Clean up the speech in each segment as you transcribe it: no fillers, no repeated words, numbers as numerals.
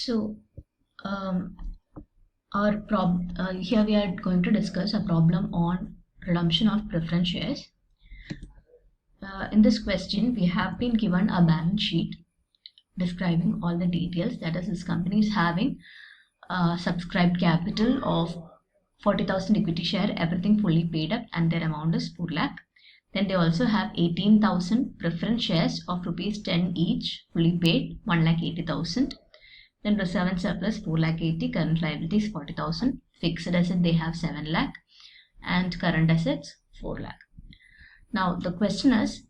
So here we are going to discuss a problem on redemption of preference shares. In this question, we have been given a balance sheet describing all the details. That is, this company is having subscribed capital of 40,000 equity share, everything fully paid up, and their amount is 4 lakh. Then they also have 18,000 preference shares of rupees 10 each, fully paid, 1,80,000. Then reserve and surplus 4,80,000, current liabilities 40,000, fixed asset they have 7 lakh, and current assets 4 lakh. Now the question is,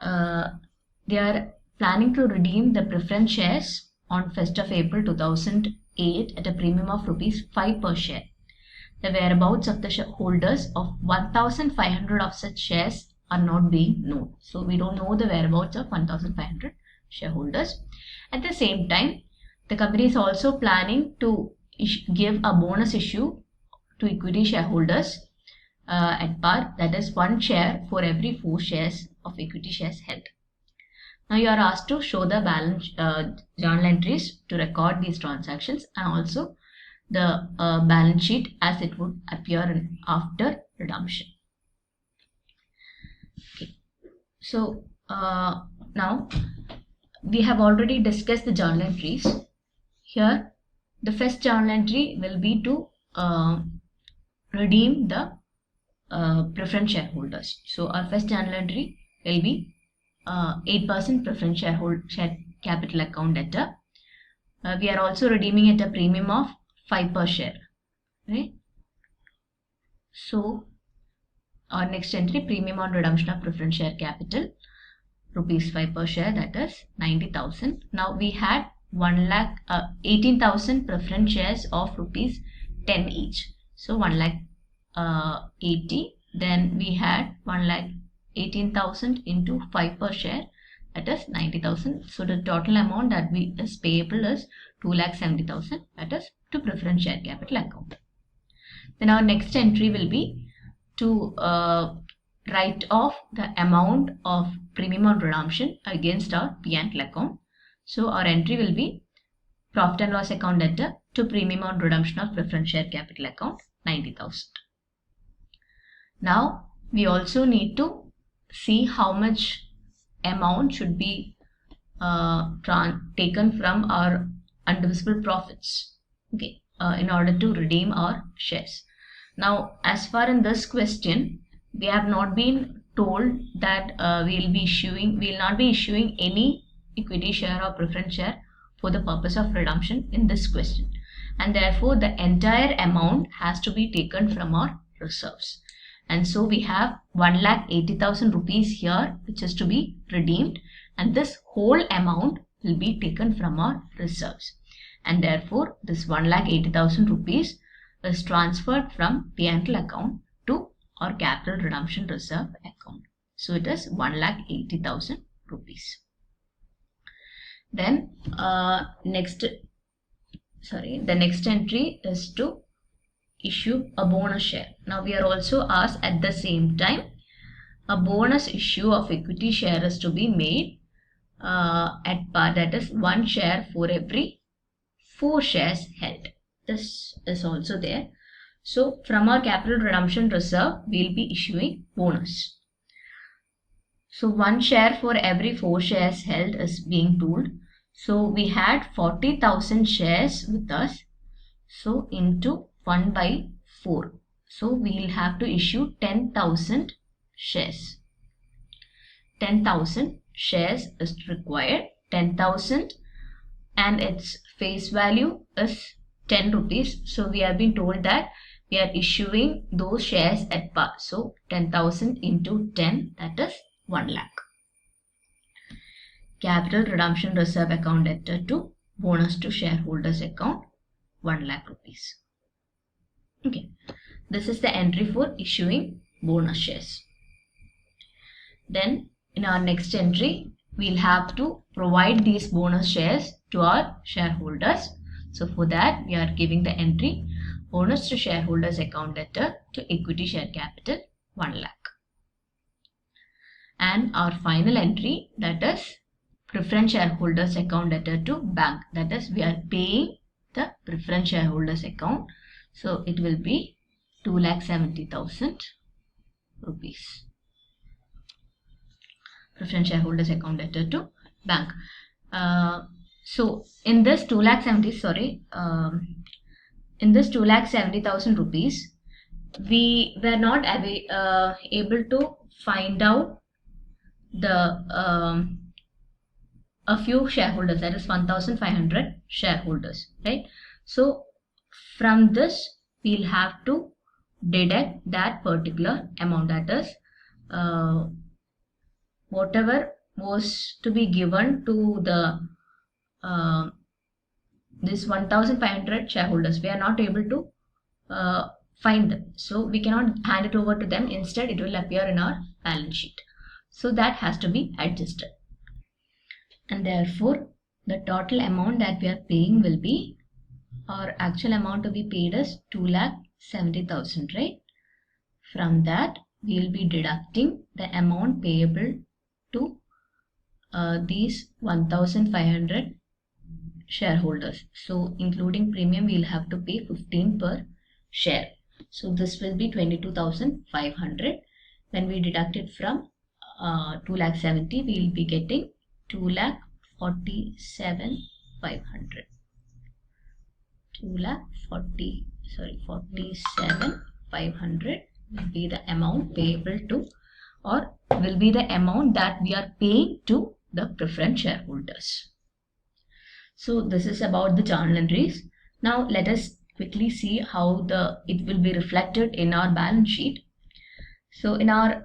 they are planning to redeem the preference shares on 1st of April 2008 at a premium of rupees 5 per share. The whereabouts of the holders of 1,500 of such shares are not being known. So we don't know the whereabouts of 1,500 shareholders. At the same time, the company is also planning to give a bonus issue to equity shareholders at par, that is 1 share for every 4 shares of equity shares held. Now you are asked to show the balance journal entries to record these transactions and also the balance sheet as it would appear after redemption. Okay. So now we have already discussed the journal entries. Here the first journal entry will be to redeem the preference shareholders. So our first journal entry will be 8% preference share capital account debtor. We are also redeeming at a premium of 5 per share, right? So our next entry, premium on redemption of preference share capital, rupees 5 per share, that is 90,000. Now we had 18,000 preference shares of rupees 10 each. So 1,80,000. Then we had 1,18,000 into 5 per share, that is 90,000. So the total amount that is payable is 2,70,000, that is to preference share capital account. Then our next entry will be to write off the amount of premium on redemption against our P&L account. So our entry will be profit and loss account debtor to premium on redemption of preference share capital account, 90,000. Now we also need to see how much amount should be taken from our undivisible profits, okay, in order to redeem our shares. Now as far in this question, we have not been told that we will not be issuing any equity share or preference share for the purpose of redemption in this question, and therefore the entire amount has to be taken from our reserves. And so we have 1,80,000 rupees here which is to be redeemed, and this whole amount will be taken from our reserves, and therefore this 1,80,000 rupees is transferred from P&L account to our capital redemption reserve account. So it is 1,80,000 rupees. Then the next entry is to issue a bonus share. Now we are also asked at the same time a bonus issue of equity share is to be made at par, that is 1 share for every 4 shares held. This is also there. So from our capital redemption reserve we will be issuing bonus. So 1 share for every 4 shares held is being told. So we had 40,000 shares with us, so into 1 by 4. So we will have to issue 10,000 shares. 10,000 shares is required. 10,000 and its face value is 10 rupees. So we have been told that we are issuing those shares at par. So 10,000 into 10, that is 1 lakh. Capital redemption reserve account debtor to bonus to shareholders account, 1 lakh rupees. Okay, this is the entry for issuing bonus shares. Then in our next entry, we'll have to provide these bonus shares to our shareholders. So for that, we are giving the entry bonus to shareholders account debtor to equity share capital, 1 lakh. And our final entry, that is preference shareholders account debtor to bank. That is, we are paying the preference shareholders account. So it will be 2,70,000 rupees. Preference shareholders account debtor to bank. So in this 2,70,000 rupees, we were not able to find out the a few shareholders, that is 1,500 shareholders, right? So from this we'll have to deduct that particular amount, that is whatever was to be given to the this 1,500 shareholders. We are not able to find them, so we cannot hand it over to them. Instead it will appear in our balance sheet, so that has to be adjusted, and therefore the total amount that we are paying will be, our actual amount to be paid is 2,70,000, right? From that we will be deducting the amount payable to these 1,500 shareholders. So including premium we will have to pay 15 per share. So this will be 22,500. When we deduct it from 2,70,000, we will be getting 2,47,500. 47,500 will be the amount payable to, or will be the amount that we are paying to the preference shareholders. So this is about the journal entries. Now let us quickly see how it will be reflected in our balance sheet. So in our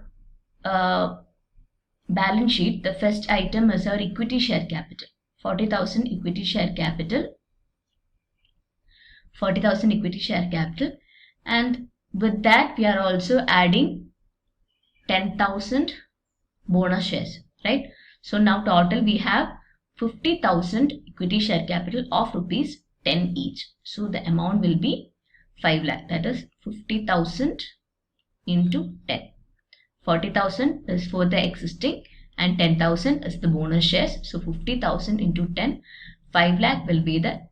balance sheet, the first item is our equity share capital, 40,000 equity share capital, 40,000 equity share capital, and with that we are also adding 10,000 bonus shares, right? So now total we have 50,000 equity share capital of rupees 10 each. So the amount will be 5 lakh, that is 50,000 into 10. 40,000 is for the existing and 10,000 is the bonus shares. So 50,000 into 10, 5 lakh will be the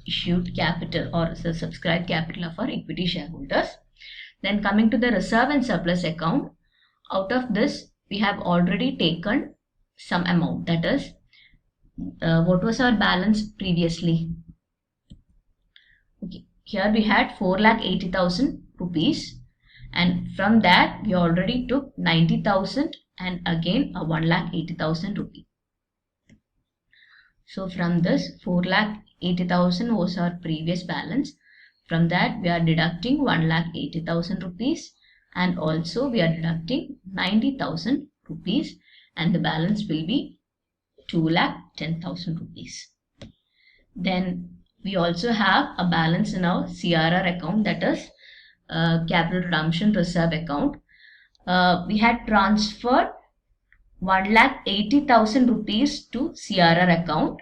issued capital or the subscribed capital of our equity shareholders. Then coming to the reserve and surplus account, out of this we have already taken some amount, that is what was our balance previously. Okay, here we had 4,80,000 rupees, and from that we already took 90,000 and again a 1,80,000 rupee. So from this 4,80,000 was our previous balance. From that we are deducting 1,80,000 rupees, and also we are deducting 90,000 rupees, and the balance will be 2,10,000 rupees. Then we also have a balance in our CRR account, that is capital redemption reserve account. We had transferred 1,80,000 rupees to CRR account,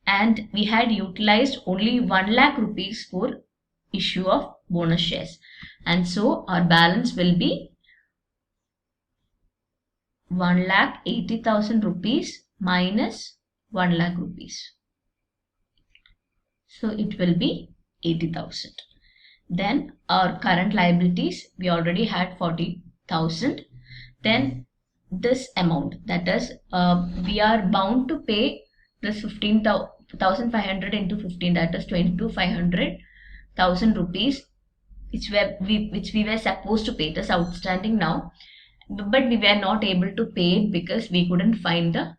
and we had utilized only 1 lakh rupees for issue of bonus shares, and so our balance will be 1,80,000 rupees minus 1 lakh rupees. So it will be 80,000. Then our current liabilities, we already had 40,000. Then this amount, that is we are bound to pay this 15,500 into 15, that is 22,500,000 rupees, which we were supposed to pay. It is outstanding now, but we were not able to pay it because we couldn't find the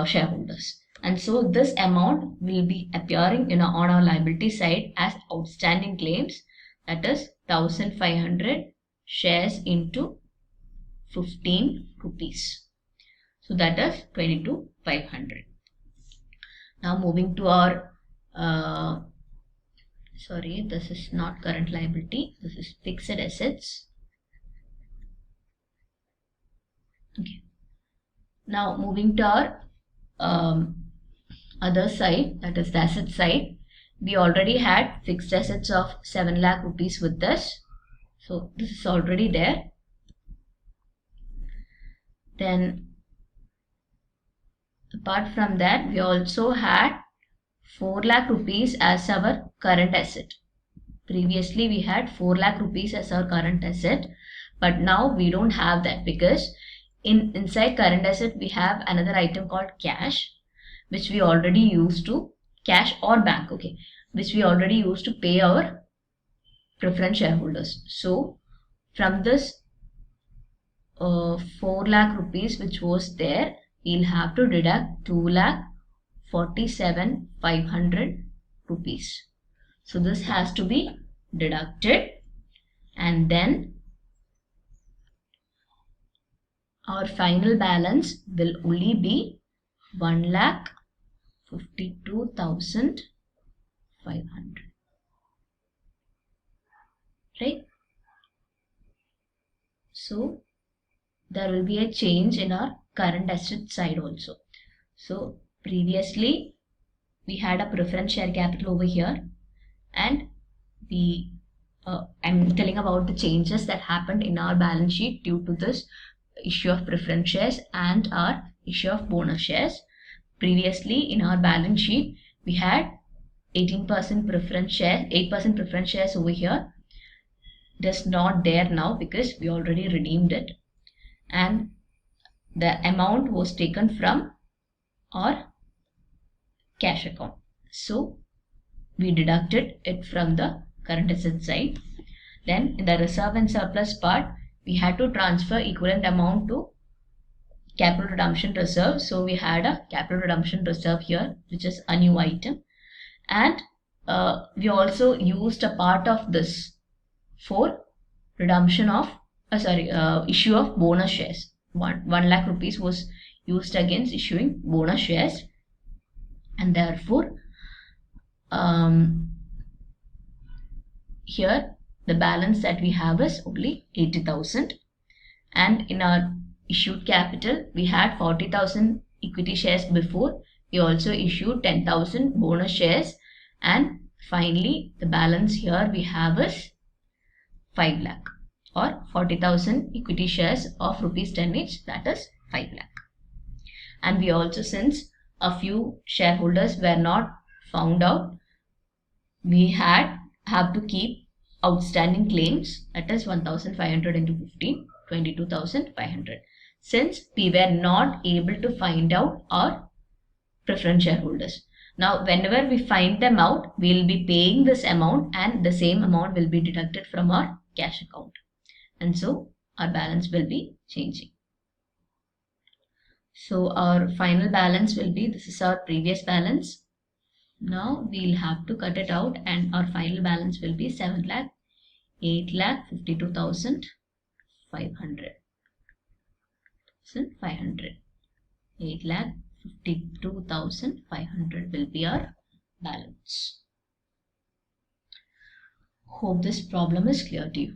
shareholders, and so this amount will be appearing on our liability side as outstanding claims, that is 1,500 shares into 15 rupees. So that is 22,500. Now moving to our this is not current liability, this is fixed assets. Okay. Now moving to our other side, that is the asset side. We already had fixed assets of 7 lakh rupees with us, so this is already there. Then Apart from that, we also had 4 lakh rupees as our current asset. Previously, we had 4 lakh rupees as our current asset, but now we don't have that because inside current asset we have another item called cash, which we already used to cash or bank, okay, which we already used to pay our preference shareholders. So from this 4 lakh rupees which was there, we'll have to deduct 2,47,500 rupees. So this has to be deducted, and then our final balance will only be 1,52,500, right? So there will be a change in our current asset side also. So previously we had a preference share capital over here, and I'm telling about the changes that happened in our balance sheet due to this issue of preference shares and our issue of bonus shares. Previously in our balance sheet we had 18% preference share, 8% preference shares over here. That's not there now because we already redeemed it, and the amount was taken from our cash account. So we deducted it from the current asset side. Then in the reserve and surplus part, we had to transfer equivalent amount to capital redemption reserve. So we had a capital redemption reserve here, which is a new item, and we also used a part of this for redemption of issue of bonus shares. 1 lakh rupees was used against issuing bonus shares, and therefore here the balance that we have is only 80,000, and in our issued capital we had 40,000 equity shares before. We also issued 10,000 bonus shares, and finally the balance here we have is 5 lakh or 40,000 equity shares of rupees 10 each, that is 5 lakh. And we also, since a few shareholders were not found out, we have to keep outstanding claims, that is 1,500 into 15, 22,500, since we were not able to find out our preference shareholders. Now whenever we find them out, we will be paying this amount, and the same amount will be deducted from our cash account, and so our balance will be changing. So our final balance will be, this is our previous balance. Now we'll have to cut it out, and our final balance will be 7,852,500. 8,52,500 will be our balance. Hope this problem is clear to you.